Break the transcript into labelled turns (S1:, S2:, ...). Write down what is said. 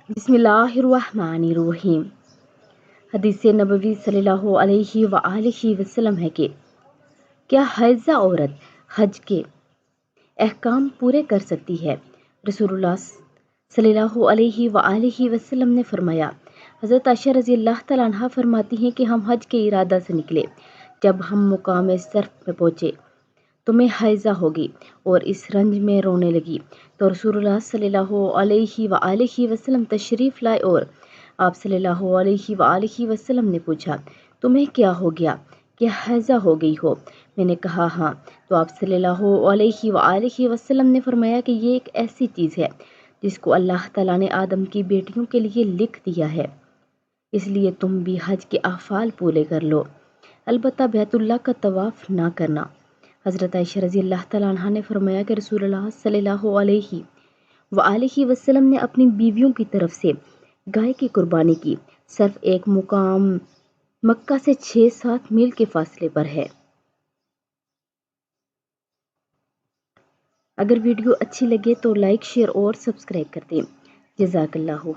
S1: बिस्मिल्लाहिर्रहमानिर्रहीम। हदीस नबवी सल्लल्लाहु अलैहि वआलिहि वसल्लम है कि क्या हाइज़ा औरत हज के अहकाम पूरे कर सकती है? रसूलुल्लाह सल्लल्लाहु अलैहि वआलिहि वसल्लम ने फरमाया, हज़रत आयशा रज़ी अल्लाह तआला अन्हा फरमाती हैं कि हम हज के इरादा से निकले। जब हम मुकाम सर्फ में पहुँचे तो मैं हाइज़ा होगी और इस रंज में रोने लगी। तो रसूलुल्लाह सल्लल्लाहु अलैहि वआलिहि वसल्लम तशरीफ़ लाए और आप सल्लल्लाहु अलैहि वआलिहि वसल्लम ने पूछा, तुम्हें क्या हो गया? क्या हाइज़ा हो गई हो? मैंने कहा हाँ। तो आप सल्लल्लाहु अलैहि वआलिहि वसल्लम ने फरमाया कि ये एक ऐसी चीज़ है जिसको अल्लाह ताला ने आदम की बेटियों के लिए लिख दिया है, इसलिए तुम भी हज के अफ़ाल पूरे कर लो, अलबत्ता बैतुल्लाह का तवाफ़ ना करना। हज़रत आयशा रज़ी अल्लाह तआला अन्हा ने फरमाया कि रसूलुल्लाह सल्लल्लाहु अलैहि वआलिहि वसल्लम ने अपनी बीवियों की तरफ से गाय की कुर्बानी की। सिर्फ एक मुकाम मक्का से 6-7 मील के फासले पर है। अगर वीडियो अच्छी लगे तो लाइक, शेयर और सब्सक्राइब कर दें। जज़ाकल्लाहु।